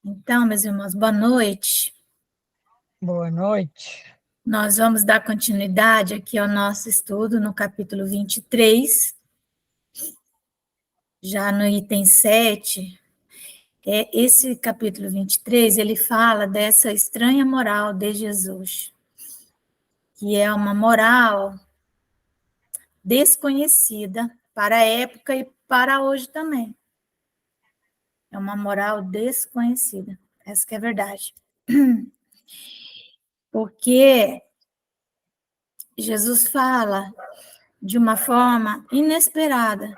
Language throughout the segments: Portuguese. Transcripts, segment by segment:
Então, meus irmãos, boa noite. Boa noite. Nós vamos dar continuidade aqui ao nosso estudo no capítulo 23, já no item 7. Esse capítulo 23, ele fala dessa estranha moral de Jesus, que é uma moral desconhecida para a época e para hoje também. É uma moral desconhecida, essa que é a verdade. Porque Jesus fala de uma forma inesperada.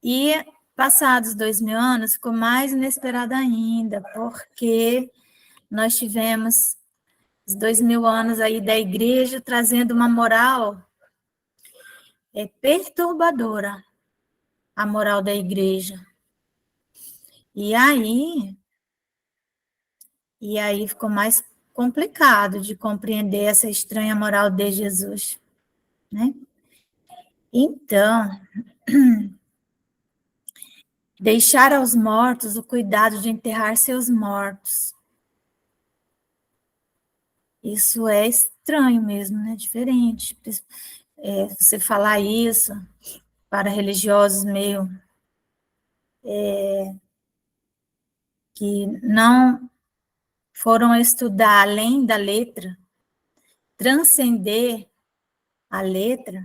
E passados 2000 anos, ficou mais inesperada ainda, porque nós tivemos os 2000 anos aí da igreja trazendo uma moral perturbadora, a moral da igreja. E aí ficou mais complicado de compreender essa estranha moral de Jesus, né? Então, deixar aos mortos o cuidado de enterrar seus mortos. Isso é estranho mesmo, né? Diferente. Você falar isso para religiosos meio que não foram estudar além da letra, transcender a letra,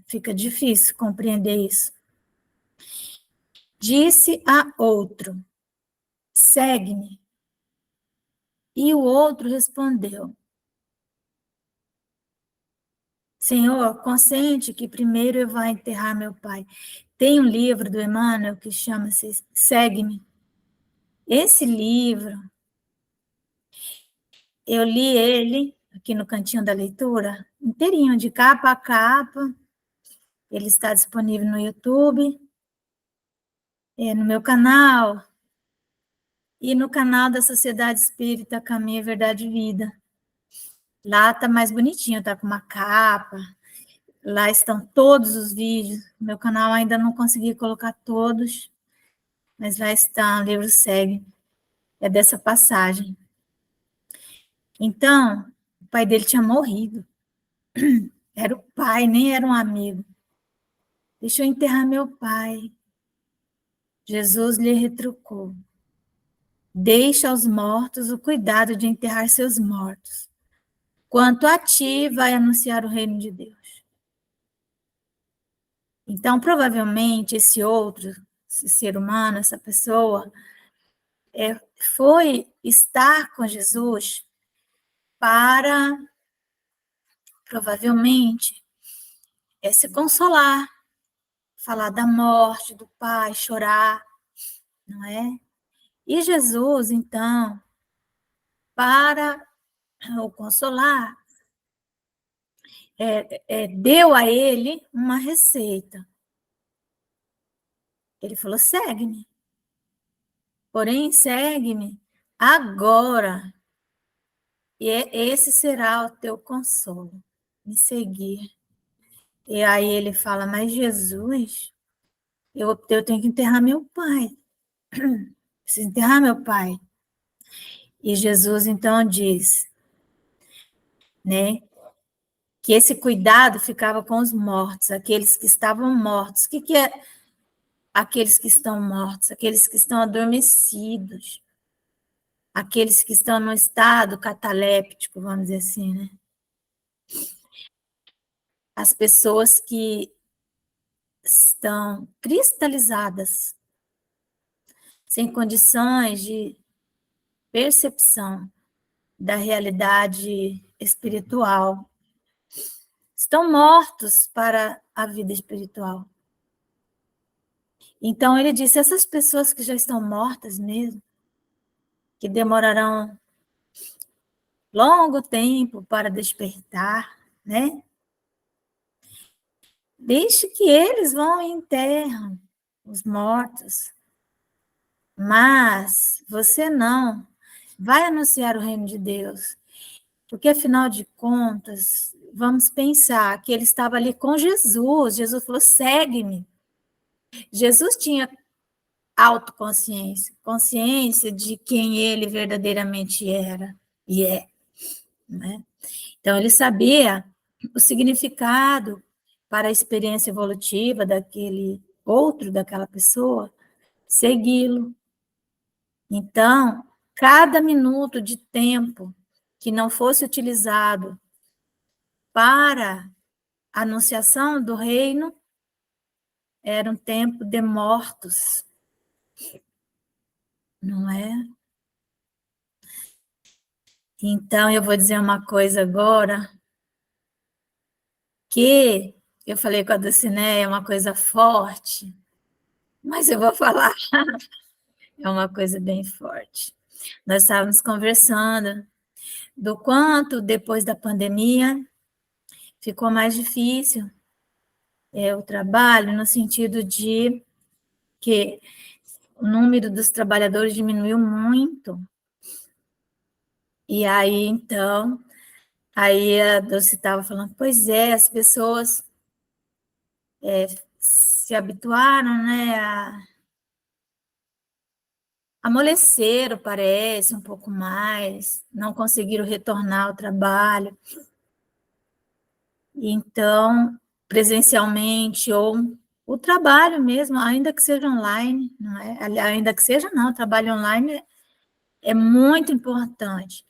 fica difícil compreender isso. Disse a outro, segue-me. E o outro respondeu, Senhor, consente que primeiro eu vá enterrar meu pai. Tem um livro do Emmanuel que chama-se Segue-me. Esse livro, eu li ele aqui no Cantinho da Leitura, inteirinho, de capa a capa. Ele está disponível no YouTube, no meu canal, e no canal da Sociedade Espírita Caminho, Verdade e Vida. Lá está mais bonitinho, está com uma capa, lá estão todos os vídeos. No meu canal ainda não consegui colocar todos, mas lá está, o livro segue. É dessa passagem. Então, o pai dele tinha morrido. Era o pai, nem era um amigo. Deixa eu enterrar meu pai. Jesus lhe retrucou. Deixa aos mortos o cuidado de enterrar seus mortos. Quanto a ti, vai anunciar o reino de Deus. Então, provavelmente, esse outro, esse ser humano, essa pessoa, foi estar com Jesus para, provavelmente, se consolar, falar da morte do pai, chorar, não é? E Jesus, então, para o consolar, deu a ele uma receita. Ele falou, segue-me. Porém, segue-me agora, e esse será o teu consolo, me seguir. E aí ele fala, mas Jesus, eu tenho que enterrar meu pai. Preciso enterrar meu pai. E Jesus, então, diz, né, que esse cuidado ficava com os mortos, aqueles que estavam mortos. O que é aqueles que estão mortos? Aqueles que estão adormecidos. Aqueles que estão no estado cataléptico, vamos dizer assim, né? As pessoas que estão cristalizadas, sem condições de percepção da realidade espiritual, estão mortos para a vida espiritual. Então, ele disse, essas pessoas que já estão mortas mesmo, que demorarão longo tempo para despertar, né? Deixe que eles vão e enterram os mortos. Mas você não vai anunciar o reino de Deus. Porque, afinal de contas, vamos pensar que ele estava ali com Jesus. Jesus falou, segue-me. Jesus tinha autoconsciência, consciência de quem ele verdadeiramente era e é, né? Então, ele sabia o significado para a experiência evolutiva daquele outro, daquela pessoa, segui-lo. Então, cada minuto de tempo que não fosse utilizado para a anunciação do reino era um tempo de mortos, não é? Então, eu vou dizer uma coisa agora, que eu falei com a Dulcineia, é uma coisa forte, mas eu vou falar, é uma coisa bem forte. Nós estávamos conversando do quanto, depois da pandemia, ficou mais difícil o trabalho, no sentido de que o número dos trabalhadores diminuiu muito. E aí, então, aí a Dulce estava falando, pois é, as pessoas se habituaram, né, amoleceram, parece, um pouco mais, não conseguiram retornar ao trabalho. Então, presencialmente ou o trabalho mesmo, ainda que seja online, não é? Ainda que seja não, o trabalho online é muito importante.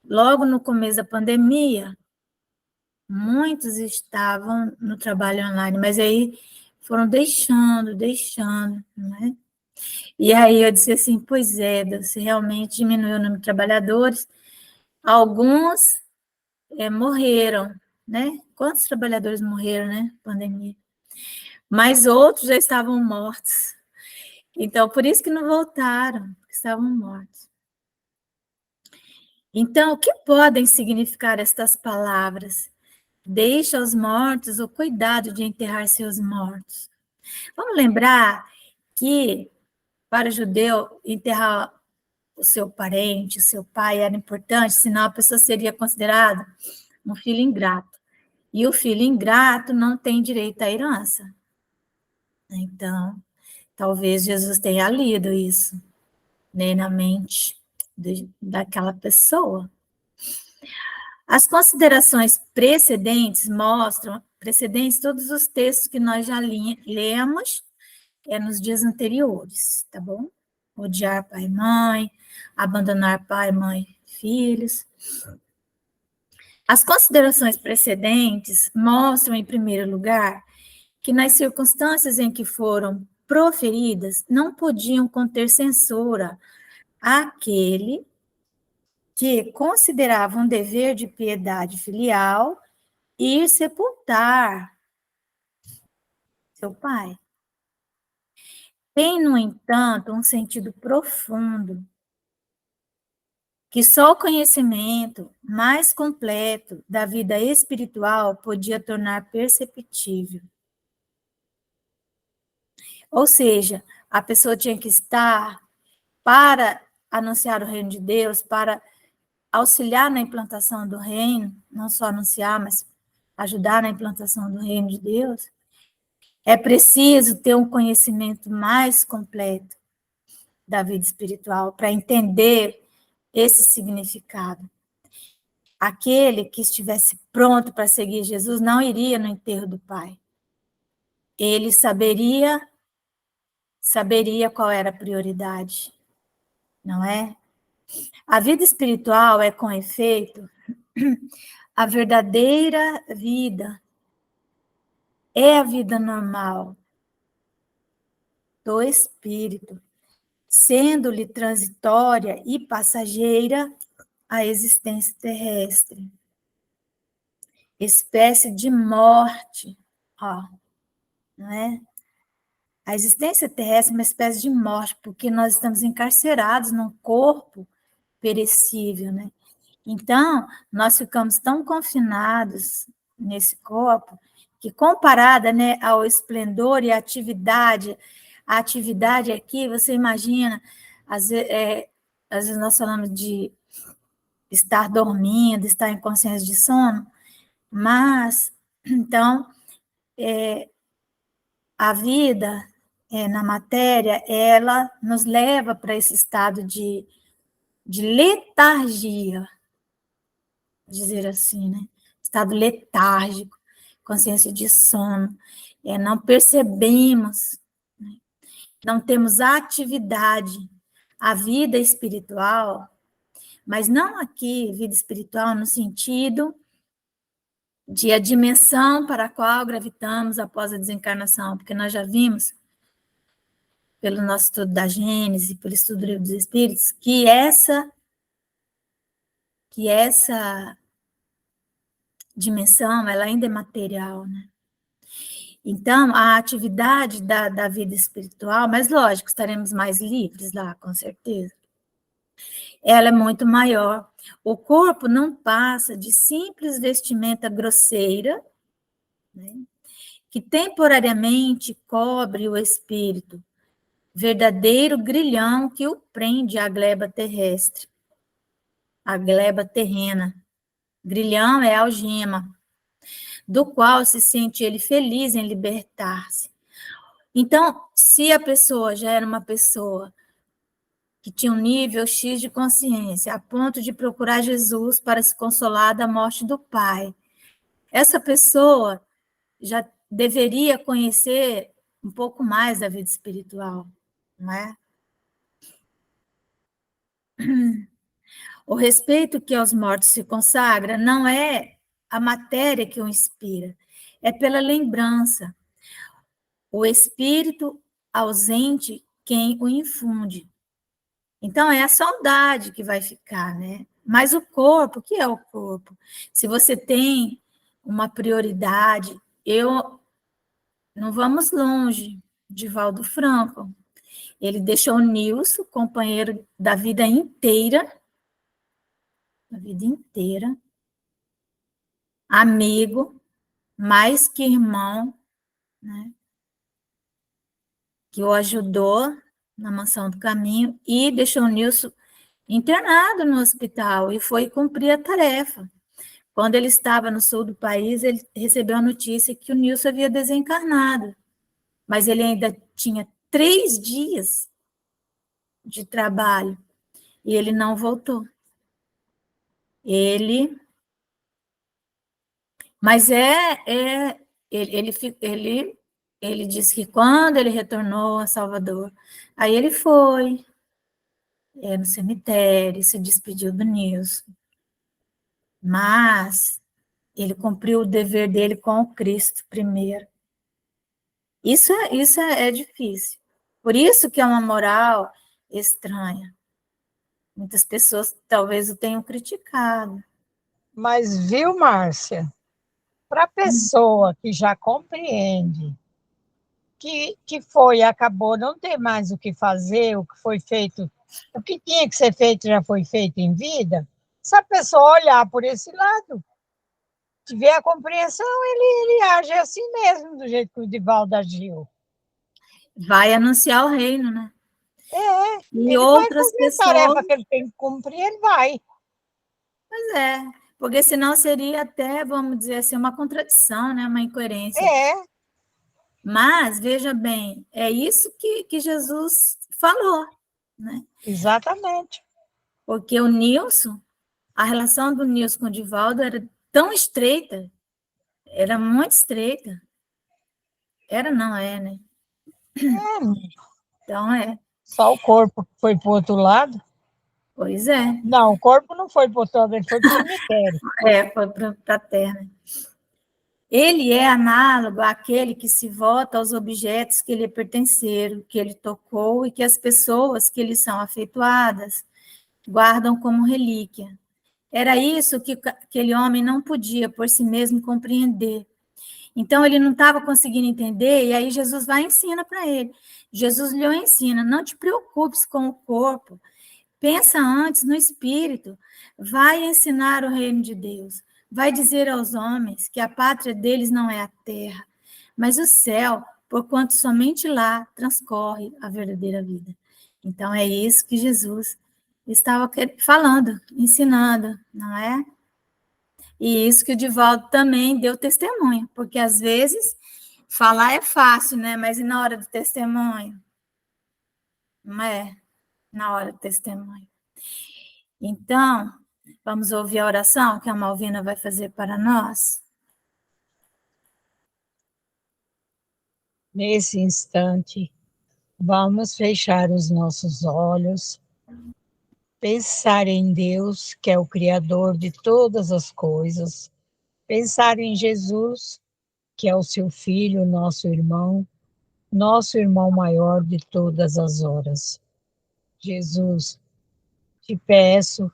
Logo no começo da pandemia, muitos estavam no trabalho online, mas aí foram deixando, não é? E aí eu disse assim, pois é, você realmente diminuiu o número de trabalhadores, alguns morreram, né? Quantos trabalhadores morreram, né? Pandemia. Mas outros já estavam mortos. Então, por isso que não voltaram, estavam mortos. Então, o que podem significar estas palavras? Deixa os mortos o cuidado de enterrar seus mortos. Vamos lembrar que, para o judeu, enterrar o seu parente, o seu pai, era importante, senão a pessoa seria considerada um filho ingrato. E o filho ingrato não tem direito à herança. Então, talvez Jesus tenha lido isso, né, na mente daquela pessoa. As considerações precedentes mostram, precedentes todos os textos que nós já lemos nos dias anteriores, tá bom? Odiar pai e mãe, abandonar pai, mãe, filhos. As considerações precedentes mostram, em primeiro lugar, que nas circunstâncias em que foram proferidas, não podiam conter censura àquele que considerava um dever de piedade filial ir sepultar seu pai. Tem, no entanto, um sentido profundo que só o conhecimento mais completo da vida espiritual podia tornar perceptível. Ou seja, a pessoa tinha que estar para anunciar o reino de Deus, para auxiliar na implantação do reino, não só anunciar, mas ajudar na implantação do reino de Deus, é preciso ter um conhecimento mais completo da vida espiritual para entender esse significado. Aquele que estivesse pronto para seguir Jesus não iria no enterro do pai. Ele saberia qual era a prioridade, não é? A vida espiritual é, com efeito, a verdadeira vida, é a vida normal do espírito, sendo-lhe transitória e passageira a existência terrestre. Espécie de morte, ó, não é? A existência terrestre é uma espécie de morte, porque nós estamos encarcerados num corpo perecível, né? Então, nós ficamos tão confinados nesse corpo que, comparada, né, ao esplendor e à atividade, a atividade aqui, você imagina, às vezes nós falamos de estar dormindo, estar em consciência de sono, mas, então, a vida na matéria, ela nos leva para esse estado de letargia, dizer assim, né? Estado letárgico, consciência de sono. Não percebemos, né? Não temos atividade. A vida espiritual, mas não aqui, vida espiritual no sentido de a dimensão para a qual gravitamos após a desencarnação, porque nós já vimos, pelo nosso estudo da Gênese, pelo estudo do Livro dos Espíritos, que essa dimensão, ela ainda é material, né? Então, a atividade da vida espiritual, mas lógico, estaremos mais livres lá, com certeza. Ela é muito maior. O corpo não passa de simples vestimenta grosseira, né, que temporariamente cobre o espírito, verdadeiro grilhão que o prende à gleba terrestre, à gleba terrena. Grilhão é algema, do qual se sente ele feliz em libertar-se. Então, se a pessoa já era uma pessoa que tinha um nível X de consciência, a ponto de procurar Jesus para se consolar da morte do pai, essa pessoa já deveria conhecer um pouco mais da vida espiritual, não é? O respeito que aos mortos se consagra não é a matéria que o inspira, é pela lembrança. O espírito ausente quem o infunde. Então, é a saudade que vai ficar, né? Mas o corpo, o que é o corpo? Se você tem uma prioridade, não vamos longe de Valdo Franco. Ele deixou o Nilson, companheiro da vida inteira, amigo, mais que irmão, né? Que o ajudou na Mansão do Caminho e deixou o Nilson internado no hospital e foi cumprir a tarefa. Quando ele estava no sul do país, ele recebeu a notícia que o Nilson havia desencarnado, mas ele ainda tinha 3 dias de trabalho e ele não voltou. Mas ele disse que quando ele retornou a Salvador, aí ele foi no cemitério, se despediu do Nilson. Mas ele cumpriu o dever dele com o Cristo primeiro. Isso é difícil. Por isso que é uma moral estranha. Muitas pessoas talvez o tenham criticado. Mas viu, Márcia? Para a pessoa que já compreende que foi e acabou, não tem mais o que fazer, o que foi feito, o que tinha que ser feito já foi feito em vida, se a pessoa olhar por esse lado, tiver a compreensão, ele age assim mesmo, do jeito que o Divaldo agiu. Vai anunciar o reino, né? E Ele vai outras cumprir a pessoas... tarefa que ele tem que cumprir, ele vai. Pois é, porque senão seria até, vamos dizer assim, uma contradição, né? Uma incoerência. É. Mas, veja bem, é isso que Jesus falou, né? Exatamente. Porque o Nilson, a relação do Nilson com o Divaldo era tão estreita, era muito estreita. Era, não é, né? Então, Só o corpo foi para o outro lado. pois é. Não, o corpo não foi para o outro lado, ele foi para o cemitério. Foi para a Terra. Ele é análogo àquele que se vota aos objetos que lhe pertenceram, que ele tocou e que as pessoas que lhe são afetuadas guardam como relíquia. Era isso que aquele homem não podia por si mesmo compreender. Então, ele não estava conseguindo entender, e aí Jesus vai e ensina para ele. Jesus lhe ensina, não te preocupes com o corpo, pensa antes no espírito, vai ensinar o reino de Deus, vai dizer aos homens que a pátria deles não é a terra, mas o céu, porquanto somente lá transcorre a verdadeira vida. Então, é isso que Jesus estava falando, ensinando, não é? E isso que o Divaldo também deu testemunho, porque às vezes Falar é fácil, né? Mas e na hora do testemunho? Não é? Na hora do testemunho. Então, vamos ouvir a oração que a Malvina vai fazer para nós? Nesse instante, vamos fechar os nossos olhos, pensar em Deus, que é o Criador de todas as coisas, pensar em Jesus, que é o seu Filho, nosso irmão maior de todas as horas. Jesus, te peço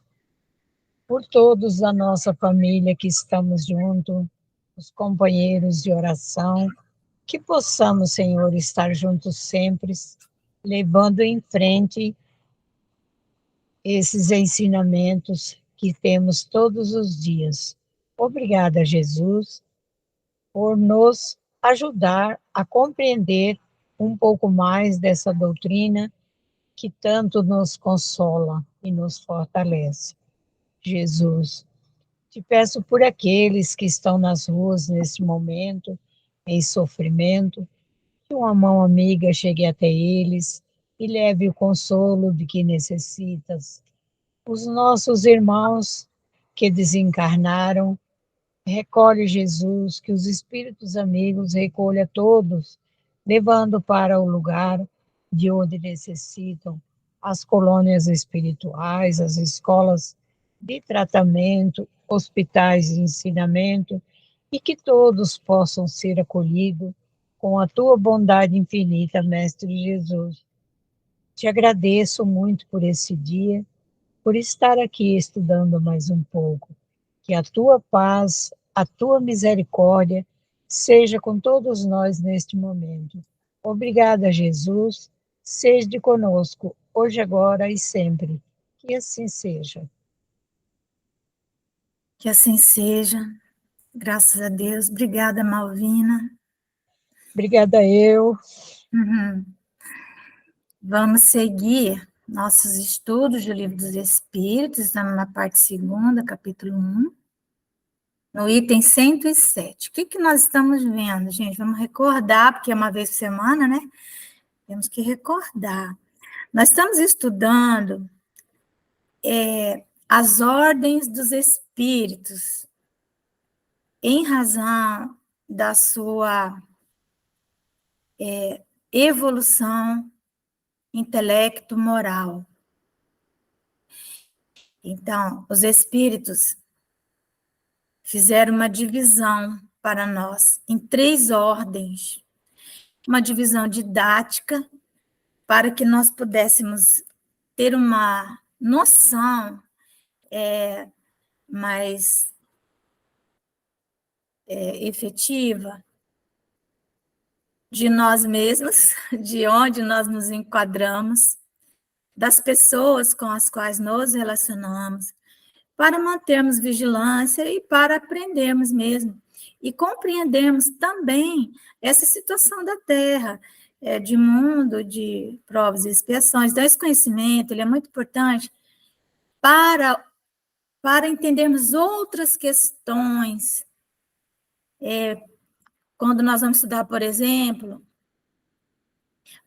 por todos da nossa família que estamos juntos, os companheiros de oração, que possamos, Senhor, estar juntos sempre, levando em frente esses ensinamentos que temos todos os dias. Obrigada, Jesus, por nos ajudar a compreender um pouco mais dessa doutrina que tanto nos consola e nos fortalece. Jesus, te peço por aqueles que estão nas ruas nesse momento, em sofrimento, que uma mão amiga chegue até eles e leve o consolo de que necessitas. Os nossos irmãos que desencarnaram, recolhe Jesus, que os espíritos amigos recolha todos, levando para o lugar de onde necessitam, as colônias espirituais, as escolas de tratamento, hospitais de ensinamento, e que todos possam ser acolhidos com a tua bondade infinita, Mestre Jesus. Te agradeço muito por esse dia, por estar aqui estudando mais um pouco. Que a tua paz, a tua misericórdia seja com todos nós neste momento. Obrigada, Jesus. Seja conosco, hoje, agora e sempre. Que assim seja. Que assim seja. Graças a Deus. Obrigada, Malvina. Obrigada eu. Uhum. Vamos seguir nossos estudos do Livro dos Espíritos, estamos na parte 2ª, capítulo 1, no item 107. O que nós estamos vendo, gente? Vamos recordar, porque é uma vez por semana, né? Temos que recordar. Nós estamos estudando as ordens dos espíritos, em razão da sua evolução intelecto-moral. Então, os espíritos fizeram uma divisão para nós em 3 ordens. Uma divisão didática, para que nós pudéssemos ter uma noção mais efetiva de nós mesmos, de onde nós nos enquadramos, das pessoas com as quais nos relacionamos, para mantermos vigilância e para aprendermos mesmo. E compreendermos também essa situação da Terra, de mundo, de provas e expiações. Então, esse conhecimento ele é muito importante para entendermos outras questões. Quando nós vamos estudar, por exemplo,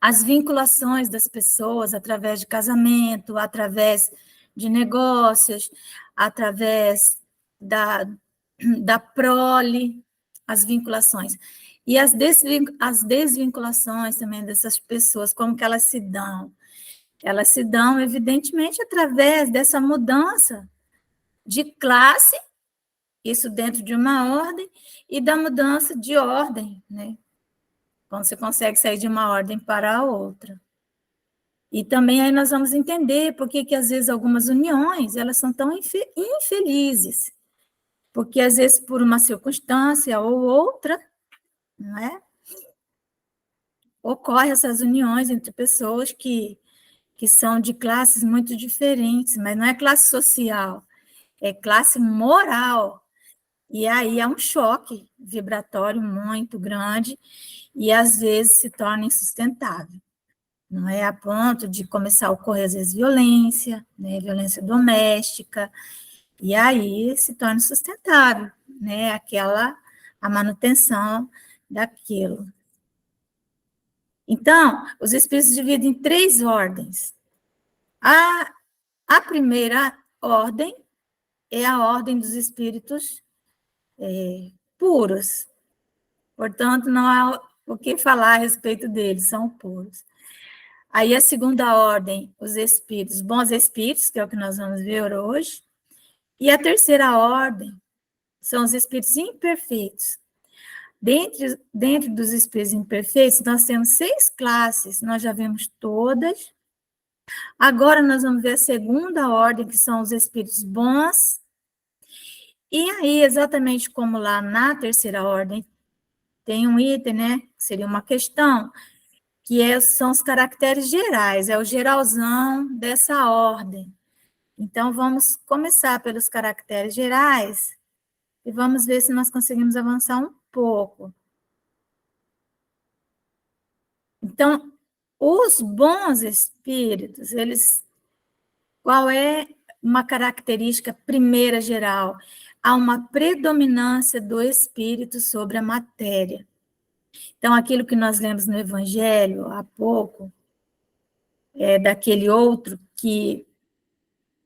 as vinculações das pessoas através de casamento, através de negócios, através da prole, as vinculações. E as desvinculações também dessas pessoas, como que elas se dão? Elas se dão, evidentemente, através dessa mudança de classe, isso dentro de uma ordem, e da mudança de ordem, né? Quando você consegue sair de uma ordem para a outra. E também aí nós vamos entender por que às vezes algumas uniões elas são tão infelizes, porque às vezes por uma circunstância ou outra, não é? Ocorrem essas uniões entre pessoas que são de classes muito diferentes, mas não é classe social, é classe moral. E aí é um choque vibratório muito grande e às vezes se torna insustentável. Não é a ponto de começar a ocorrer, às vezes, violência, né, violência doméstica, e aí se torna sustentável, né, a manutenção daquilo. Então, os espíritos dividem em 3 ordens. A primeira ordem é a ordem dos espíritos puros. Portanto, não há o que falar a respeito deles, são puros. Aí a segunda ordem, os espíritos, bons espíritos, que é o que nós vamos ver hoje. E a terceira ordem são os espíritos imperfeitos. Dentro dos espíritos imperfeitos, nós temos 6 classes, nós já vimos todas. Agora nós vamos ver a segunda ordem, que são os espíritos bons. E aí, exatamente como lá na terceira ordem, tem um item, né, que seria uma questão, são os caracteres gerais, é o geralzão dessa ordem. Então, vamos começar pelos caracteres gerais e vamos ver se nós conseguimos avançar um pouco. Então, os bons espíritos, qual é uma característica primeira geral? Há uma predominância do espírito sobre a matéria. Então, aquilo que nós lemos no Evangelho há pouco, daquele outro que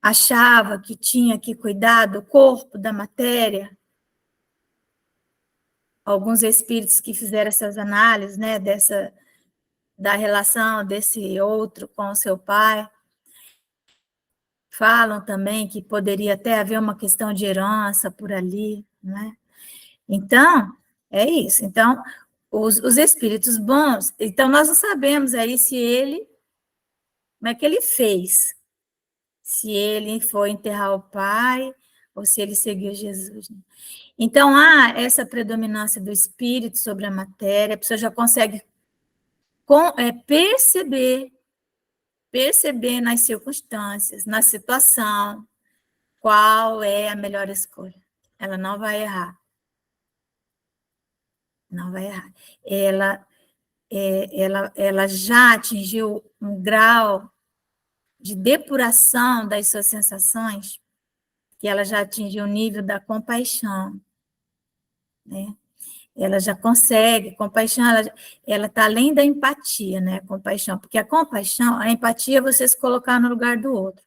achava que tinha que cuidar do corpo, da matéria, alguns espíritos que fizeram essas análises, né, da relação desse outro com o seu pai, falam também que poderia até haver uma questão de herança por ali, né? Então, é isso. Então, os espíritos bons, então nós não sabemos aí como é que ele fez, se ele foi enterrar o pai ou se ele seguiu Jesus. Então, há essa predominância do espírito sobre a matéria, a pessoa já consegue perceber nas circunstâncias, na situação, qual é a melhor escolha. Ela não vai errar. Não vai errar. Ela já atingiu um grau de depuração das suas sensações, que ela já atingiu o nível da compaixão, né? Ela já consegue, compaixão, ela está além da empatia, né? Compaixão, porque a empatia é você se colocar no lugar do outro,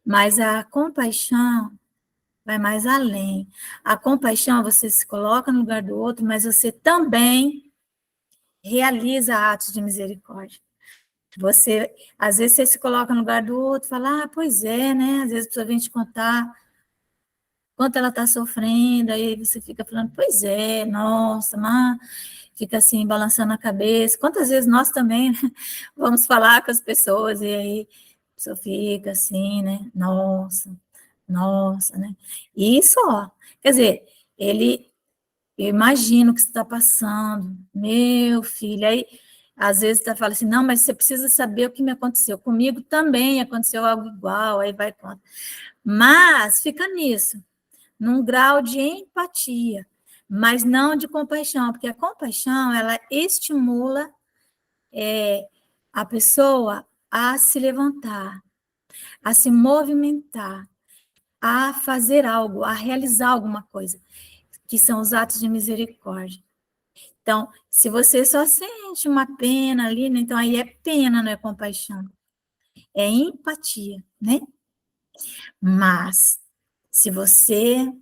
mas a compaixão vai mais além. A compaixão, você se coloca no lugar do outro, mas você também realiza atos de misericórdia. Às vezes, você se coloca no lugar do outro, fala, pois é, né? Às vezes a pessoa vem te contar quanto ela está sofrendo, aí você fica falando, pois é, nossa, mas fica assim, balançando a cabeça. Quantas vezes nós também, né, vamos falar com as pessoas, e aí a pessoa fica assim, né? Nossa, né? Isso, ó, quer dizer, eu imagino o que você está passando, meu filho, aí às vezes você fala assim, não, mas você precisa saber o que me aconteceu, comigo também aconteceu algo igual, aí vai conta. Mas fica nisso, num grau de empatia, mas não de compaixão, porque a compaixão, ela estimula a pessoa a se levantar, a se movimentar, a fazer algo, a realizar alguma coisa, que são os atos de misericórdia. Então, se você só sente uma pena ali, né, então aí é pena, não é compaixão, é empatia, né? Mas, se você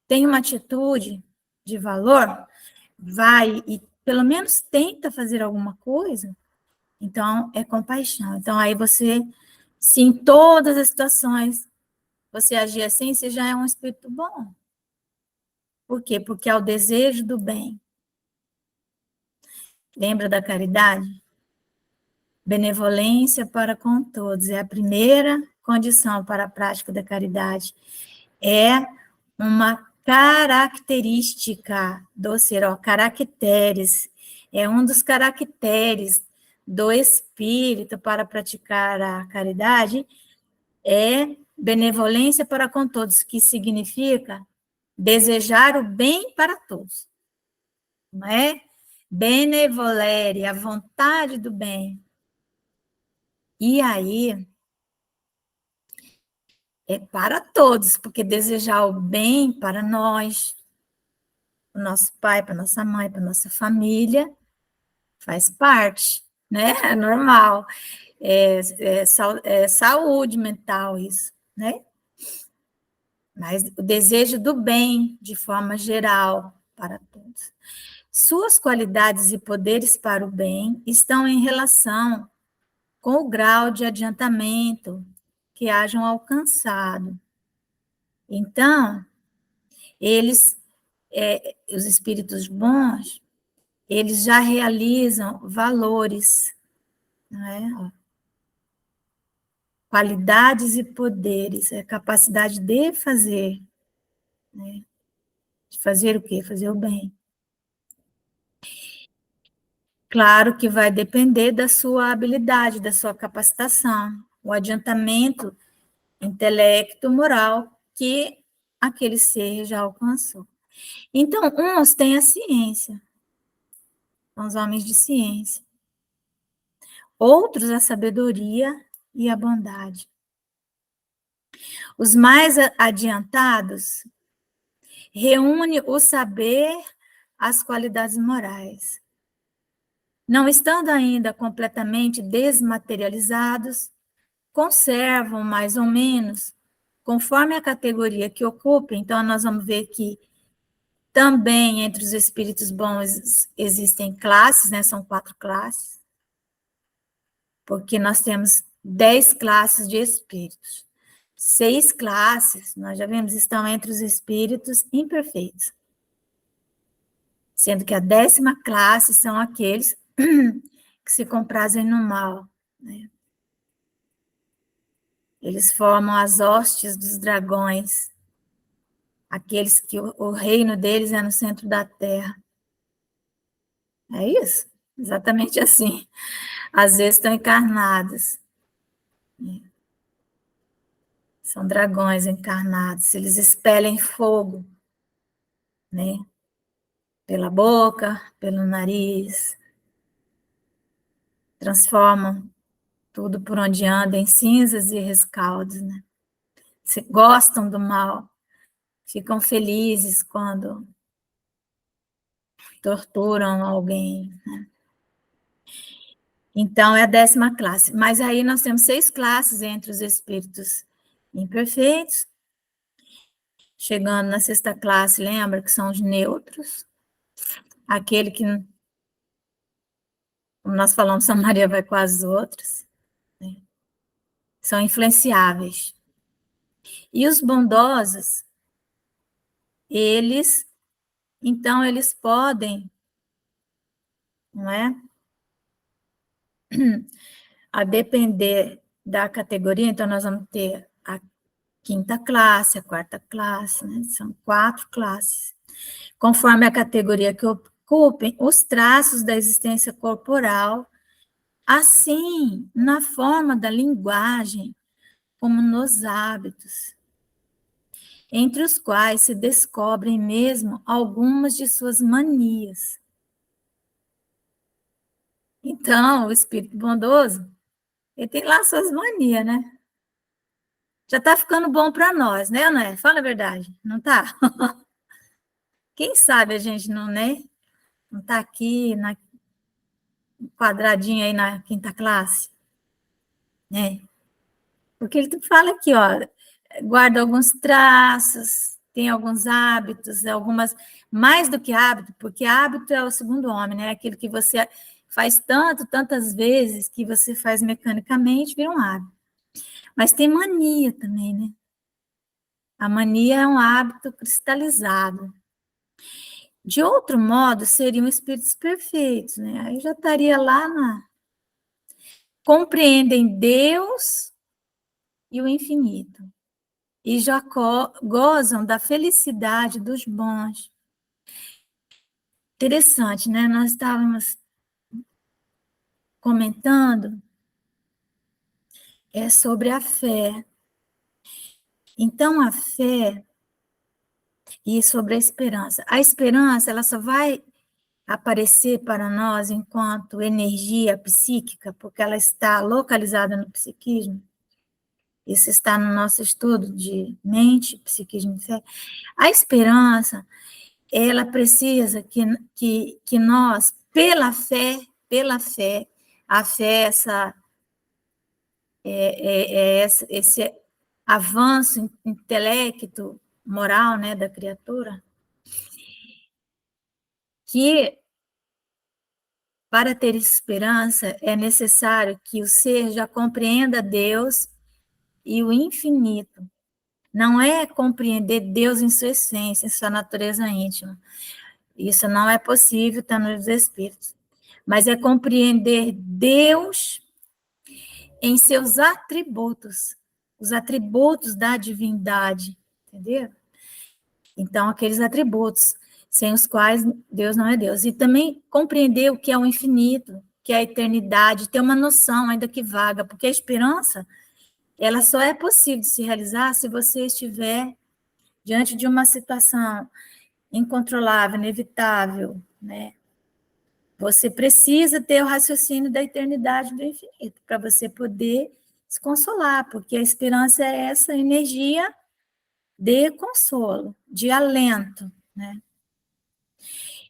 tem uma atitude de valor, vai e pelo menos tenta fazer alguma coisa, então é compaixão. Então, aí você, se em todas as situações você agir assim, você já é um espírito bom. Por quê? Porque é o desejo do bem. Lembra da caridade? Benevolência para com todos é a primeira condição para a prática da caridade. É uma característica do ser, ó, caracteres. É um dos caracteres do espírito para praticar a caridade, é benevolência para com todos, que significa desejar o bem para todos. Não é? Benevolere, a vontade do bem. E aí, é para todos, porque desejar o bem para nós, para o nosso pai, para nossa mãe, para nossa família, faz parte. né? É normal. É saúde mental isso, né? Mas o desejo do bem, de forma geral, para todos. Suas qualidades e poderes para o bem estão em relação com o grau de adiantamento que hajam alcançado. Então, os espíritos bons, eles já realizam valores, não é? Qualidades e poderes, é capacidade de fazer, né? De fazer o quê? Fazer o bem. Claro que vai depender da sua habilidade, da sua capacitação, o adiantamento intelecto, moral que aquele ser já alcançou. Então, uns têm a ciência, são os homens de ciência. Outros a sabedoria e a bondade. Os mais adiantados reúnem o saber, as qualidades morais. Não estando ainda completamente desmaterializados, conservam mais ou menos, conforme a categoria que ocupem. Então, nós vamos ver que também entre os espíritos bons existem classes, né? São 4 classes, porque nós temos 10 classes de espíritos. 6 classes, nós já vimos, estão entre os espíritos imperfeitos, sendo que a 10ª classe são aqueles que se comprazem no mal, né? Eles formam as hostes dos dragões, aqueles que o reino deles é no centro da terra. É isso? Exatamente assim. Às vezes estão encarnados. São dragões encarnados. Eles expelem fogo, né? Pela boca, pelo nariz. Transformam tudo por onde anda em cinzas e rescaldos, né? Se gostam do mal. Ficam felizes quando torturam alguém, né? Então, é a 10ª classe. Mas aí nós temos 6 classes entre os espíritos imperfeitos. Chegando na 6ª classe, lembra que são os neutros. Aquele que, como nós falamos, São Maria vai com as outras, né? São influenciáveis. E os bondosos, então, eles podem, não é? A depender da categoria, então nós vamos ter a 5ª classe, a 4ª classe, né? São 4 classes. Conforme a categoria que ocupem, os traços da existência corporal, assim, na forma da linguagem, como nos hábitos, entre os quais se descobrem mesmo algumas de suas manias. Então, o espírito bondoso, ele tem lá suas manias, né? Já está ficando bom para nós, né, Ana? Fala a verdade, não está? Quem sabe a gente não, né? Não está aqui na quadradinho aí na 5ª classe, né? Porque ele fala aqui, ó, guarda alguns traços, tem alguns hábitos, algumas, mais do que hábito, porque hábito é o segundo homem, né? Aquilo que você faz tantas vezes, que você faz mecanicamente, vira um hábito. Mas tem mania também, né? A mania é um hábito cristalizado. De outro modo, seriam espíritos perfeitos, né? Aí já estaria lá compreendem Deus e o infinito. E já gozam da felicidade dos bons. Interessante, né? Nós estávamos comentando sobre a fé. Então, a fé e sobre a esperança. A esperança, ela só vai aparecer para nós enquanto energia psíquica, porque ela está localizada no psiquismo. Isso está no nosso estudo de mente, psiquismo e fé. A esperança, ela precisa que nós, pela fé, a fé, esse avanço intelecto, moral, né, da criatura, que para ter esperança é necessário que o ser já compreenda Deus e o infinito. Não é compreender Deus em sua essência, em sua natureza íntima. Isso não é possível, está nos Espíritos. Mas é compreender Deus em seus atributos, os atributos da divindade, entendeu? Então, aqueles atributos sem os quais Deus não é Deus. E também compreender o que é o infinito, que é a eternidade, ter uma noção, ainda que vaga, porque a esperança, ela só é possível de se realizar se você estiver diante de uma situação incontrolável, inevitável, né? Você precisa ter o raciocínio da eternidade do infinito para você poder se consolar, porque a esperança é essa energia de consolo, de alento, né?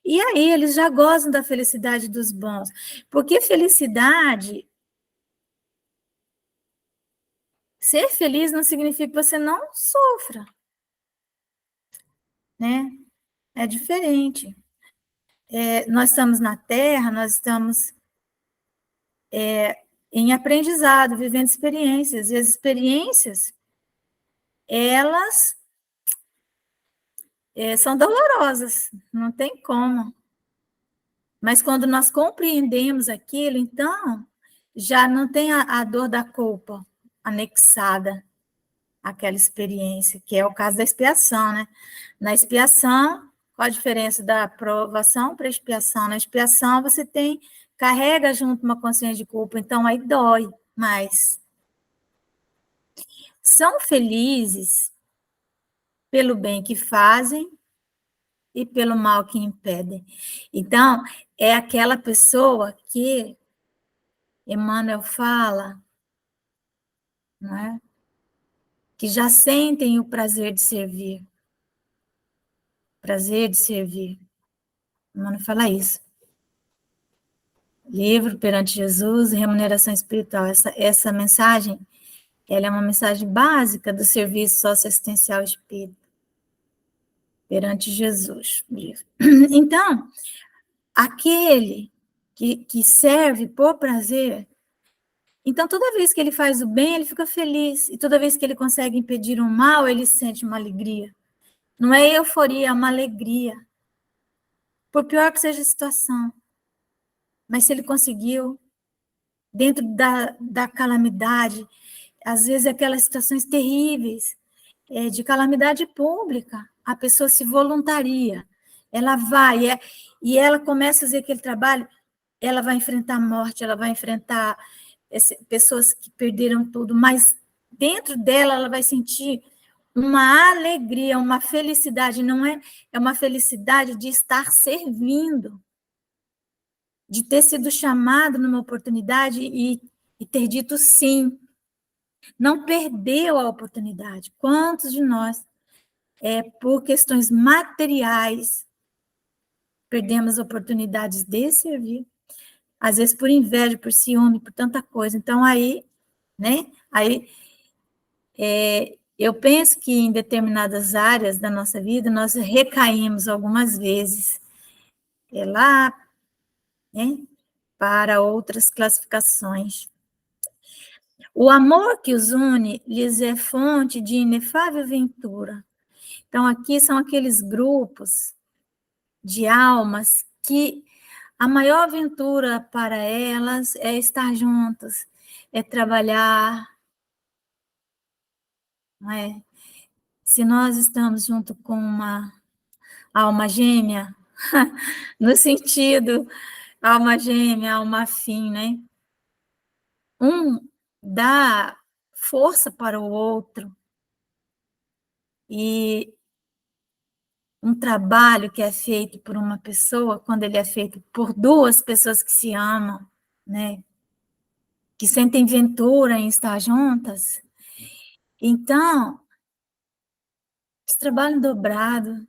E aí eles já gozam da felicidade dos bons, porque felicidade, ser feliz não significa que você não sofra, né? É diferente. Nós estamos na Terra, nós estamos em aprendizado, vivendo experiências, e as experiências, elas são dolorosas, não tem como. Mas quando nós compreendemos aquilo, então, já não tem a dor da culpa anexada àquela experiência, que é o caso da expiação, né? Na expiação, qual a diferença da aprovação para a expiação? Na expiação, você carrega junto uma consciência de culpa, então aí dói mais. São felizes pelo bem que fazem e pelo mal que impedem. Então, é aquela pessoa que Emmanuel fala, não é? Que já sentem o prazer de servir. Prazer de servir. Emmanuel fala isso. Livro perante Jesus, remuneração espiritual. Essa mensagem, ela é uma mensagem básica do serviço socioassistencial espírita. Perante Jesus. Livro. Então, aquele que serve por prazer, então toda vez que ele faz o bem, ele fica feliz. E toda vez que ele consegue impedir o mal, ele sente uma alegria. Não é euforia, é uma alegria. Por pior que seja a situação. Mas se ele conseguiu, dentro da calamidade, às vezes aquelas situações terríveis, de calamidade pública, a pessoa se voluntaria, ela vai, e ela começa a fazer aquele trabalho, ela vai enfrentar a morte, ela vai enfrentar pessoas que perderam tudo, mas dentro dela ela vai sentir uma alegria, uma felicidade, não é uma felicidade de estar servindo, de ter sido chamado numa oportunidade e ter dito sim. Não perdeu a oportunidade. Quantos de nós, por questões materiais, perdemos oportunidades de servir? Às vezes por inveja, por ciúme, por tanta coisa. Então, aí, né? Aí, eu penso que em determinadas áreas da nossa vida, nós recaímos algumas vezes lá, né? Para outras classificações. O amor que os une lhes é fonte de inefável ventura. Então, aqui são aqueles grupos de almas que a maior aventura para elas é estar juntas, é trabalhar, não é? Se nós estamos junto com uma alma gêmea, no sentido alma gêmea, alma afim, né? Um dá força para o outro e um trabalho que é feito por uma pessoa, quando ele é feito por duas pessoas que se amam, né? Que sentem ventura em estar juntas. Então, esse trabalho dobrado,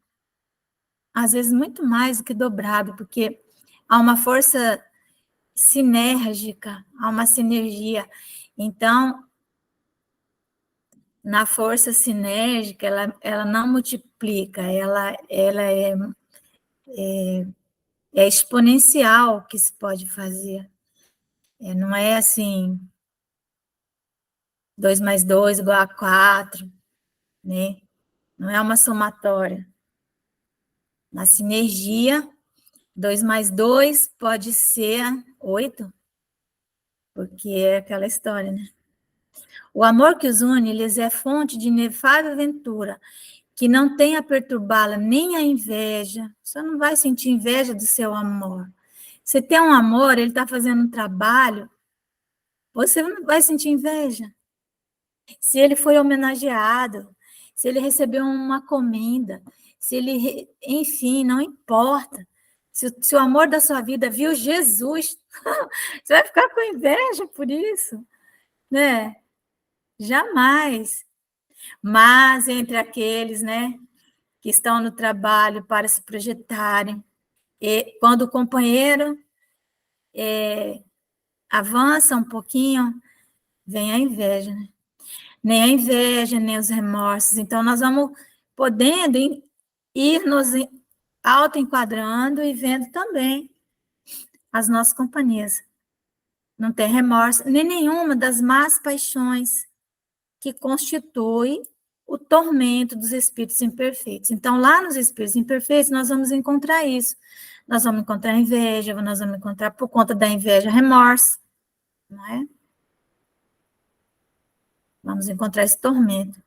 às vezes muito mais do que dobrado, porque há uma força sinérgica, há uma sinergia. Então, na força sinérgica, ela não multiplica, ela é exponencial o que se pode fazer. Não é assim, 2 mais 2 igual a 4, né? Não é uma somatória. Na sinergia, 2 mais 2 pode ser 8, porque é aquela história, né? O amor que os une, lhes é fonte de inefável ventura, que não tem a perturbá-la nem a inveja. Você não vai sentir inveja do seu amor. Você tem um amor, ele está fazendo um trabalho, você não vai sentir inveja. Se ele foi homenageado, se ele recebeu uma comenda, se ele, enfim, não importa. Se o amor da sua vida viu Jesus, você vai ficar com inveja por isso, né? Jamais. Mas entre aqueles, né, que estão no trabalho para se projetarem, e quando o companheiro avança um pouquinho, vem a inveja, né? Nem a inveja, nem os remorsos. Então, nós vamos podendo ir nos auto-enquadrando e vendo também as nossas companhias. Não tem remorso, nem nenhuma das más paixões que constitui o tormento dos espíritos imperfeitos. Então, lá nos espíritos imperfeitos, nós vamos encontrar isso. Nós vamos encontrar inveja, nós vamos encontrar, por conta da inveja, remorso, não é? Vamos encontrar esse tormento.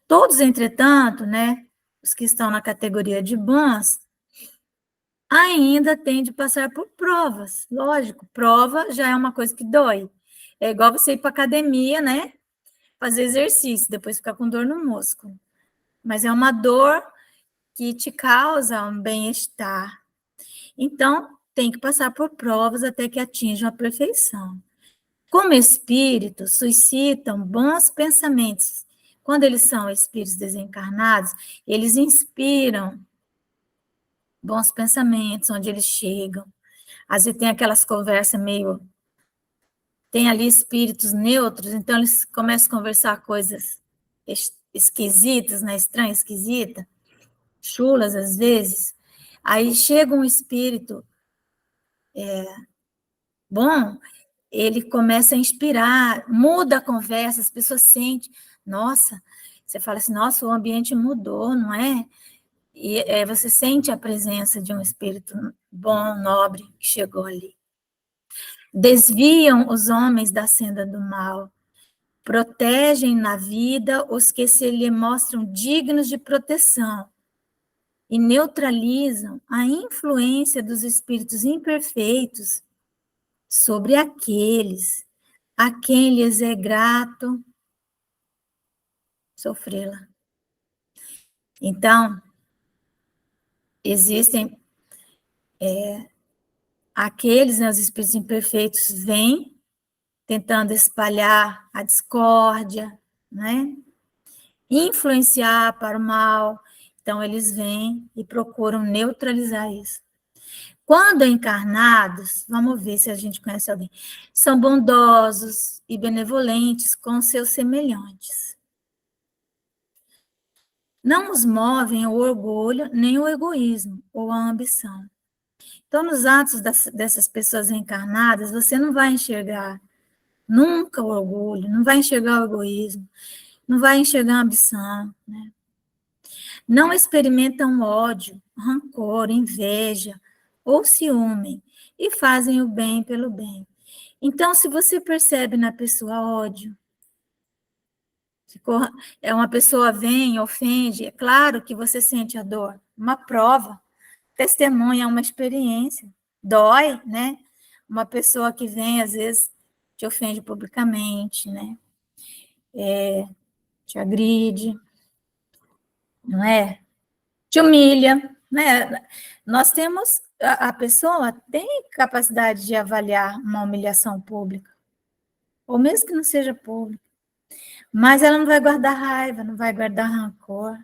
Todos, entretanto, né, os que estão na categoria de bons, ainda têm de passar por provas. Lógico, prova já é uma coisa que dói. É igual você ir para academia, né? Fazer exercício, depois ficar com dor no músculo. Mas é uma dor que te causa um bem-estar. Então, tem que passar por provas até que atinjam a perfeição. Como espíritos, suscitam bons pensamentos. Quando eles são espíritos desencarnados, eles inspiram bons pensamentos, onde eles chegam. Às vezes tem aquelas conversas meio... Tem ali espíritos neutros, então eles começam a conversar coisas esquisitas, né? Estranha, esquisita, chulas às vezes. Aí chega um espírito bom, ele começa a inspirar, muda a conversa, as pessoas sentem, nossa, você fala assim, nossa, o ambiente mudou, não é? E você sente a presença de um espírito bom, nobre, que chegou ali. Desviam os homens da senda do mal, protegem na vida os que se lhe mostram dignos de proteção e neutralizam a influência dos espíritos imperfeitos sobre aqueles a quem lhes é grato sofrê-la. Então, existem aqueles, né, os espíritos imperfeitos vêm tentando espalhar a discórdia, né? Influenciar para o mal. Então, eles vêm e procuram neutralizar isso. Quando encarnados, vamos ver se a gente conhece alguém, são bondosos e benevolentes com seus semelhantes. Não os movem o orgulho, nem o egoísmo ou a ambição. Então, nos atos dessas pessoas reencarnadas, você não vai enxergar nunca o orgulho, não vai enxergar o egoísmo, não vai enxergar a ambição, né? Não experimentam ódio, rancor, inveja ou ciúme e fazem o bem pelo bem. Então, se você percebe na pessoa ódio, é uma pessoa vem, ofende, é claro que você sente a dor, uma prova, testemunha uma experiência, dói, né? Uma pessoa que vem, às vezes, te ofende publicamente, né? Te agride, não é? Te humilha, né? Nós temos, a pessoa tem capacidade de avaliar uma humilhação pública, ou mesmo que não seja pública, mas ela não vai guardar raiva, não vai guardar rancor,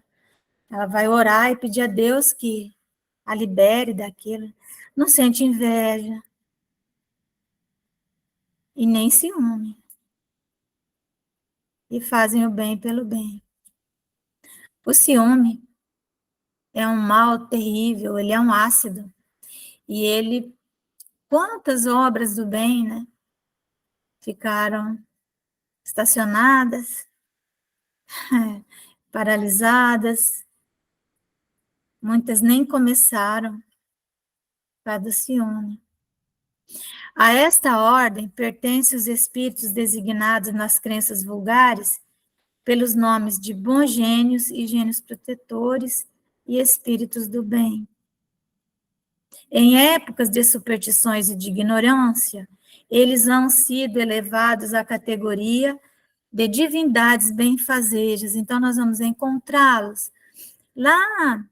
ela vai orar e pedir a Deus que a libere daquilo, não sente inveja, e nem ciúme. E fazem o bem pelo bem. O ciúme é um mal terrível, ele é um ácido. E ele, quantas obras do bem, né, ficaram estacionadas, paralisadas, muitas nem começaram por causa do ciúme. A esta ordem pertencem os espíritos designados nas crenças vulgares pelos nomes de bons gênios e gênios protetores e espíritos do bem. Em épocas de superstições e de ignorância, eles han sido elevados à categoria de divindades benfazejas. Então, nós vamos encontrá-los lá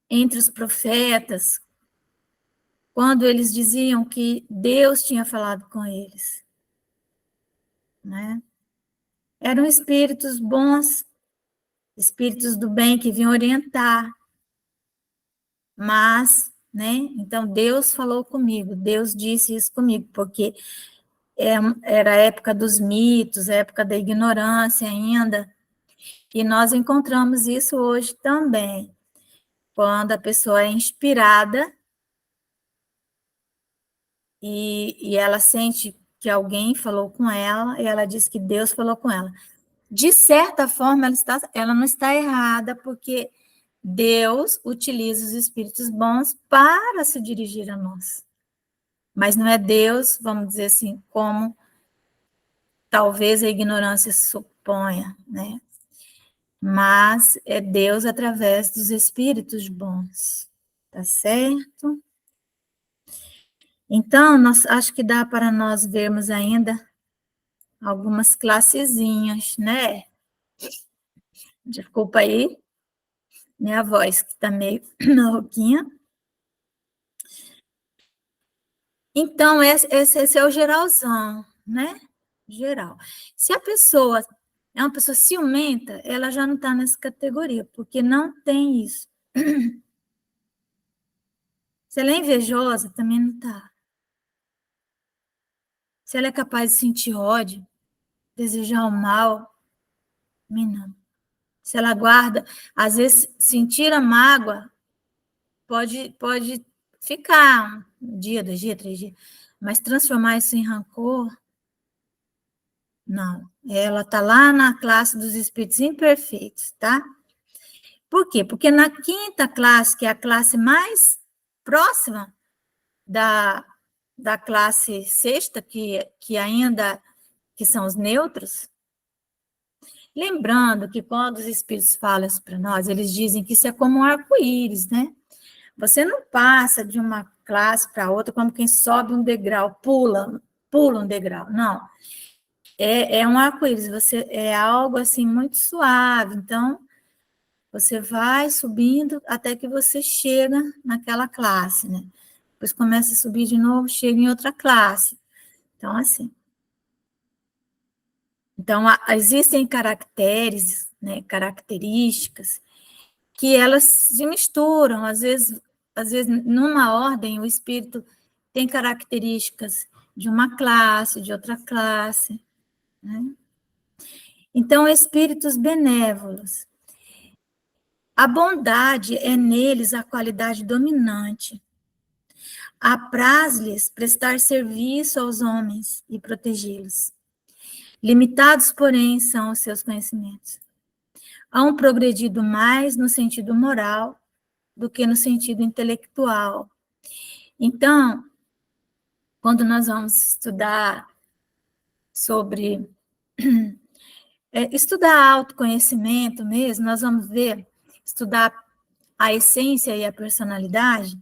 entre os profetas, quando eles diziam que Deus tinha falado com eles, né? Eram espíritos bons, espíritos do bem que vinham orientar, mas, né? Então, Deus falou comigo, Deus disse isso comigo, porque era a época dos mitos, a época da ignorância ainda, e nós encontramos isso hoje também, quando a pessoa é inspirada e ela sente que alguém falou com ela, e ela diz que Deus falou com ela. De certa forma, ela não está errada, porque Deus utiliza os espíritos bons para se dirigir a nós. Mas não é Deus, vamos dizer assim, como talvez a ignorância suponha, né? Mas é Deus através dos espíritos bons, tá certo? Então, acho que dá para nós vermos ainda algumas classezinhas, né? Desculpa aí, minha voz que está meio rouquinha. Então, esse é o geralzão, né? Geral. Se a pessoa é uma pessoa ciumenta, ela já não está nessa categoria, porque não tem isso. Se ela é invejosa, também não está. Se ela é capaz de sentir ódio, desejar o mal, também não. Se ela guarda, às vezes, sentir a mágoa pode ficar um dia, 2 dias, 3 dias, mas transformar isso em rancor, não. Ela está lá na classe dos espíritos imperfeitos, tá? Por quê? Porque na quinta classe, que é a classe mais próxima da classe sexta, que ainda que são os neutros, lembrando que quando os espíritos falam isso para nós, eles dizem que isso é como um arco-íris, né? Você não passa de uma classe para outra como quem sobe um degrau, pula um degrau, não. É um arco-íris, é algo assim muito suave, então você vai subindo até que você chega naquela classe, né? Depois começa a subir de novo, chega em outra classe. Então, assim. Então, existem caracteres, né, características, que elas se misturam. Às vezes, numa ordem, o espírito tem características de uma classe, de outra classe, né? Então, espíritos benévolos. A bondade é neles a qualidade dominante. Apraz-lhes prestar serviço aos homens e protegê-los. Limitados, porém, são os seus conhecimentos. Hão progredido mais no sentido moral do que no sentido intelectual. Então, quando nós vamos estudar sobre estudar autoconhecimento mesmo, nós vamos estudar a essência e a personalidade,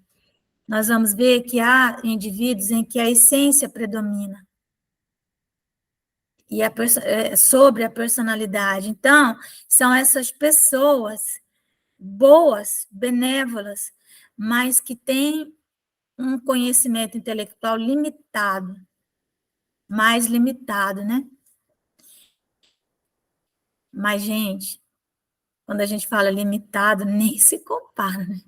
nós vamos ver que há indivíduos em que a essência predomina e sobre a personalidade. Então, são essas pessoas boas, benévolas, mas que têm um conhecimento intelectual limitado, mais limitado, né? Mas, gente, quando a gente fala limitado, nem se compara, né?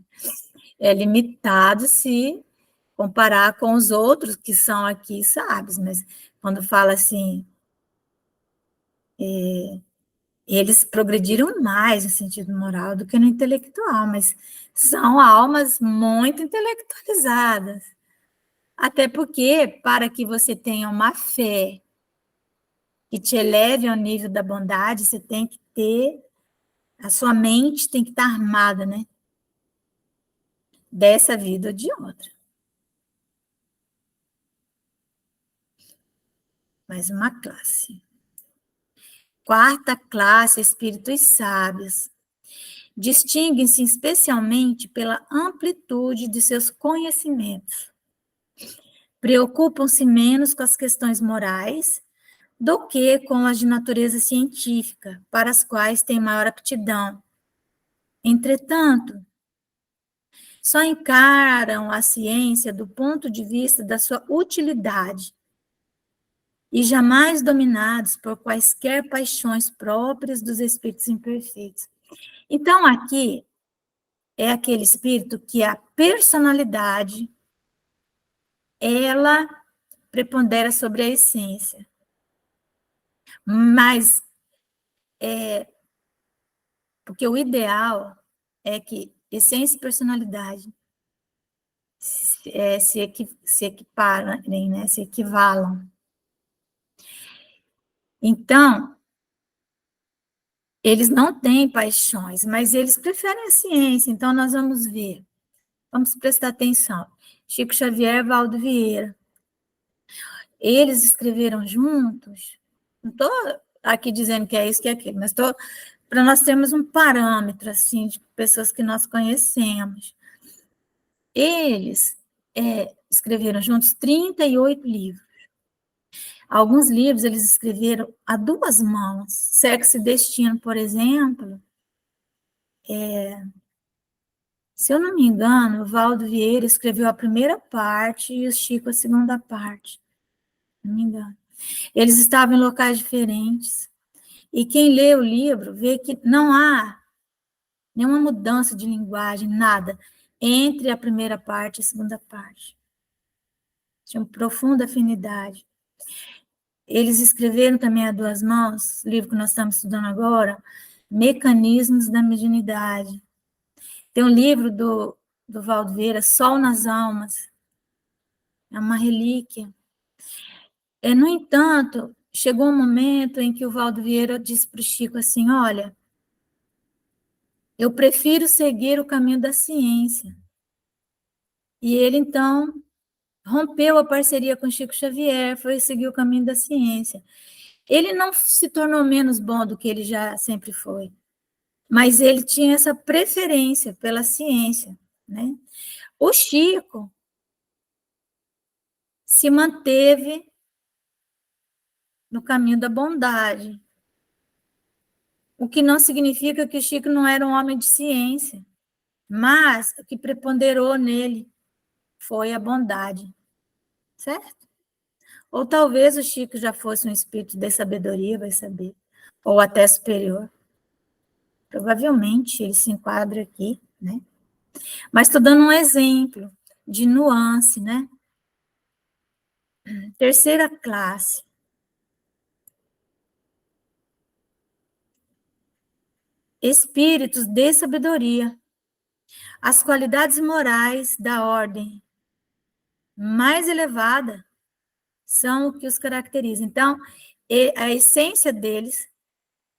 É limitado se comparar com os outros que são aqui sábios, mas quando fala assim, eles progrediram mais no sentido moral do que no intelectual, mas são almas muito intelectualizadas. Até porque, para que você tenha uma fé que te eleve ao nível da bondade, você tem que ter, a sua mente tem que estar armada, né? Dessa vida ou de outra. Mais uma classe. Quarta classe, espíritos sábios. Distinguem-se especialmente pela amplitude de seus conhecimentos. Preocupam-se menos com as questões morais do que com as de natureza científica, para as quais têm maior aptidão. Entretanto, só encaram a ciência do ponto de vista da sua utilidade e jamais dominados por quaisquer paixões próprias dos espíritos imperfeitos. Então, aqui é aquele espírito que a personalidade, ela prepondera sobre a essência. Mas, porque o ideal é que essência e personalidade se equiparem, né? Se equivalam. Então, eles não têm paixões, mas eles preferem a ciência. Então, nós vamos ver. Vamos prestar atenção. Chico Xavier e Valdo Vieira. Eles escreveram juntos. Não estou aqui dizendo que é isso, que é aquilo, mas estou para nós termos um parâmetro assim de pessoas que nós conhecemos. Eles escreveram juntos 38 livros. Alguns livros eles escreveram a duas mãos. Sexo e Destino, por exemplo, se eu não me engano, o Valdo Vieira escreveu a primeira parte e o Chico a segunda parte. Não me engano. Eles estavam em locais diferentes. E quem lê o livro vê que não há nenhuma mudança de linguagem, nada, entre a primeira parte e a segunda parte. Tinha uma profunda afinidade. Eles escreveram também a duas mãos, o livro que nós estamos estudando agora, Mecanismos da Mediunidade. Tem um livro do Valdo Vieira, Sol nas Almas. É uma relíquia. No entanto, chegou um momento em que o Valdo Vieira disse para o Chico assim, olha, eu prefiro seguir o caminho da ciência. E ele, então, rompeu a parceria com Chico Xavier, foi seguir o caminho da ciência. Ele não se tornou menos bom do que ele já sempre foi, mas ele tinha essa preferência pela ciência, né? O Chico se manteve no caminho da bondade, o que não significa que o Chico não era um homem de ciência, mas o que preponderou nele foi a bondade, certo? Ou talvez o Chico já fosse um espírito de sabedoria, vai saber, ou até superior. Provavelmente ele se enquadra aqui, né? Mas estou dando um exemplo de nuance, né? Terceira classe. Espíritos de sabedoria. As qualidades morais da ordem mais elevada são o que os caracteriza. Então, a essência deles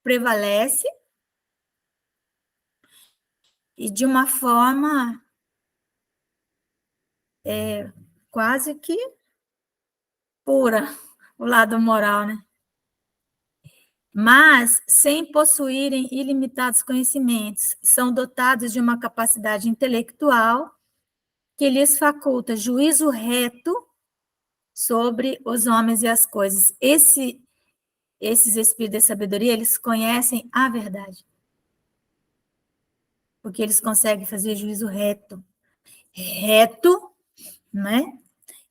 prevalece e de uma forma quase que pura, o lado moral, né? Mas sem possuírem ilimitados conhecimentos, são dotados de uma capacidade intelectual que lhes faculta juízo reto sobre os homens e as coisas. Esses espíritos de sabedoria, eles conhecem a verdade, porque eles conseguem fazer juízo reto. Reto, né?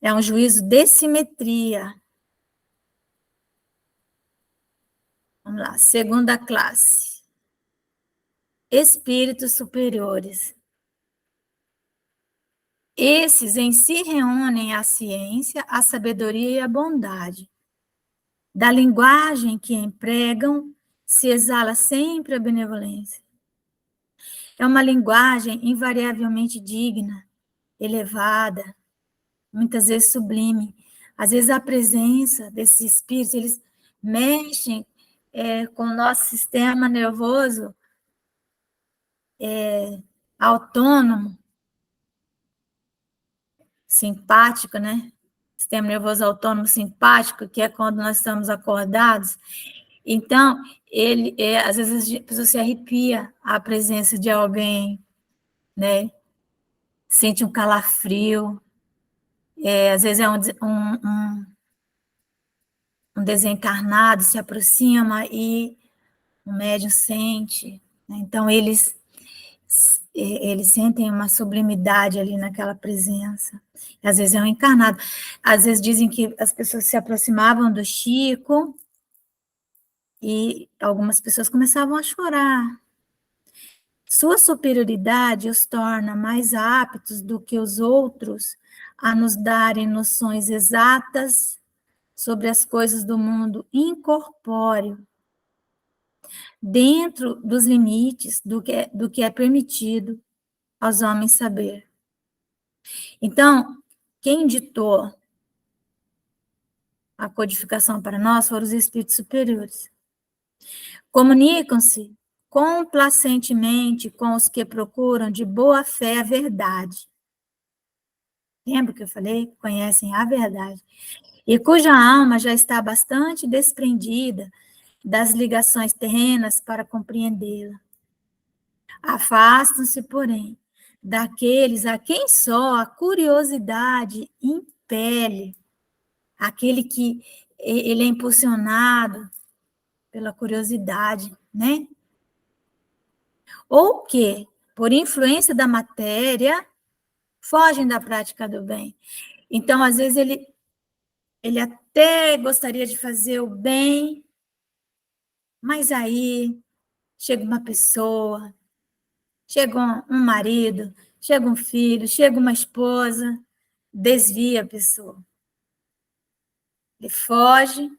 É um juízo de simetria. Vamos lá, segunda classe. Espíritos superiores. Esses em si reúnem a ciência, a sabedoria e a bondade. Da linguagem que empregam, se exala sempre a benevolência. É uma linguagem invariavelmente digna, elevada, muitas vezes sublime. Às vezes a presença desses espíritos, eles mexem com o nosso sistema nervoso autônomo, simpático, né? Sistema nervoso autônomo simpático, que é quando nós estamos acordados. Então, às vezes a pessoa se arrepia à presença de alguém, né? Sente um calafrio, às vezes é um desencarnado se aproxima e o médium sente, né? Então eles sentem uma sublimidade ali naquela presença. Às vezes é um encarnado. Às vezes dizem que as pessoas se aproximavam do Chico e algumas pessoas começavam a chorar. Sua superioridade os torna mais aptos do que os outros a nos darem noções exatas sobre as coisas do mundo incorpóreo, dentro dos limites do que é permitido aos homens saber. Então, quem ditou a codificação para nós foram os espíritos superiores. Comunicam-se complacentemente com os que procuram de boa fé a verdade. Lembra que eu falei? Conhecem a verdade. E cuja alma já está bastante desprendida das ligações terrenas para compreendê-la. Afastam-se, porém, daqueles a quem só a curiosidade impele, aquele que ele é impulsionado pela curiosidade, né? Ou que, por influência da matéria, fogem da prática do bem. Então, às vezes, ele até gostaria de fazer o bem, mas aí chega uma pessoa, chega um marido, chega um filho, chega uma esposa, desvia a pessoa. Ele foge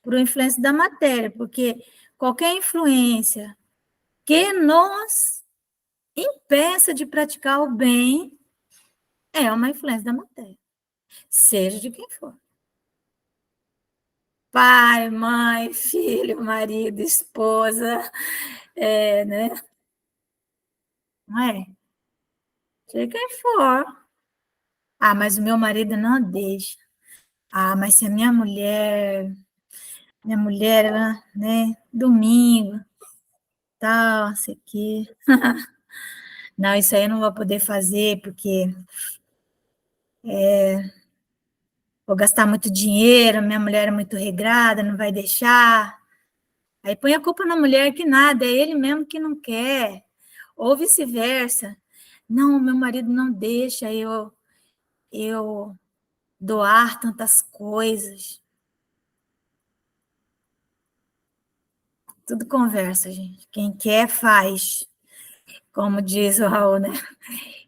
por influência da matéria, porque qualquer influência que nos impeça de praticar o bem é uma influência da matéria, seja de quem for. Pai, mãe, filho, marido, esposa, né? Não é? Seja quem for. Ah, mas o meu marido não deixa. Ah, mas se a minha mulher, ela, né, domingo, tal, isso aqui. Não, isso aí eu não vou poder fazer, porque vou gastar muito dinheiro, minha mulher é muito regrada, não vai deixar. Aí põe a culpa na mulher que nada, é ele mesmo que não quer. Ou vice-versa. Não, meu marido não deixa eu doar tantas coisas. Tudo conversa, gente. Quem quer, faz. Como diz o Raul, né?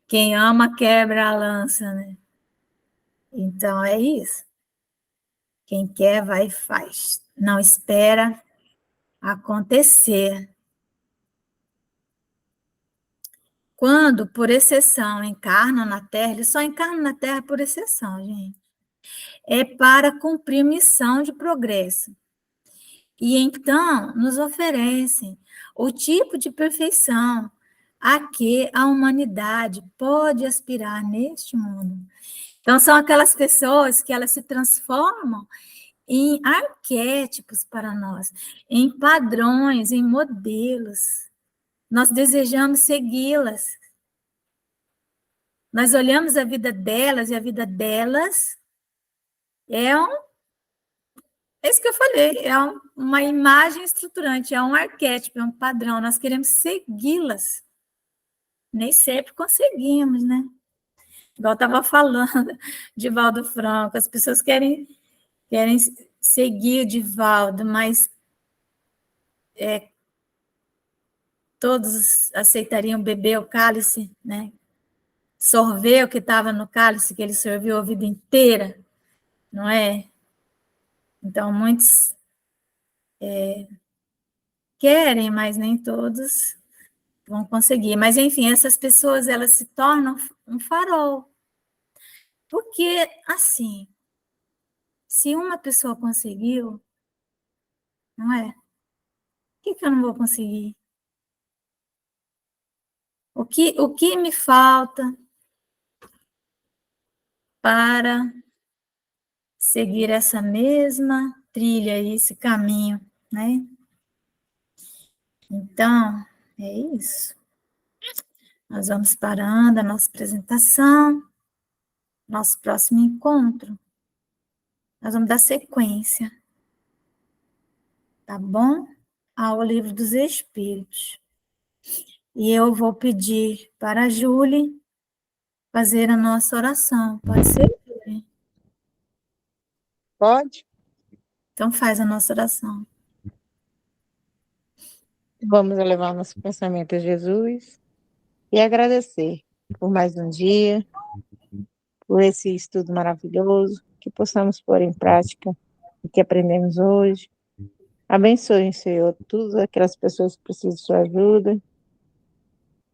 Quem ama, quebra a lança, né? Então, é isso. Quem quer, vai e faz. Não espera acontecer. Quando, por exceção, encarnam na Terra, eles só encarnam na Terra por exceção, gente. É para cumprir missão de progresso. E então nos oferecem o tipo de perfeição a que a humanidade pode aspirar neste mundo. Então, são aquelas pessoas que elas se transformam em arquétipos para nós, em padrões, em modelos. Nós desejamos segui-las. Nós olhamos a vida delas e a vida delas é isso que eu falei, uma imagem estruturante, é um arquétipo, é um padrão. Nós queremos segui-las. Nem sempre conseguimos, né? Igual eu estava falando de Divaldo Franco, as pessoas querem seguir o Divaldo, mas todos aceitariam beber o cálice, né? sorver o que estava no cálice que ele serviu a vida inteira, não é? Então, muitos querem, mas nem todos vão conseguir. Mas, enfim, essas pessoas, elas se tornam um farol. Porque, assim, se uma pessoa conseguiu, não é? Por que eu não vou conseguir? O que me falta para seguir essa mesma trilha, esse caminho, né? Então, é isso. Nós vamos parando a nossa apresentação, nosso próximo encontro. Nós vamos dar sequência, tá bom? Ao Livro dos Espíritos. E eu vou pedir para a Júlia fazer a nossa oração. Pode ser, Júlia? Pode? Então faz a nossa oração. Vamos elevar o nosso pensamento a Jesus e agradecer por mais um dia, por esse estudo maravilhoso, que possamos pôr em prática o que aprendemos hoje. Abençoe, Senhor, todas aquelas pessoas que precisam de sua ajuda,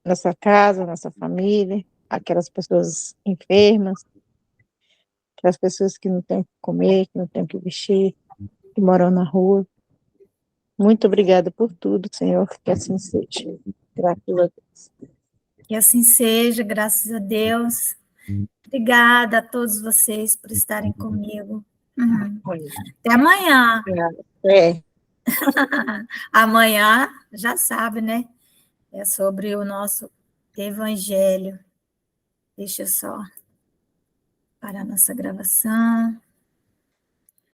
nossa casa, nossa família, aquelas pessoas enfermas, aquelas pessoas que não têm o que comer, que não têm o que vestir, que moram na rua. Muito obrigada por tudo, Senhor, que assim seja. Graças a Deus. Que assim seja, graças a Deus. Obrigada a todos vocês por estarem comigo. Até amanhã. É. Amanhã, já sabe, né? É sobre o nosso Evangelho. Deixa eu só parar nossa gravação.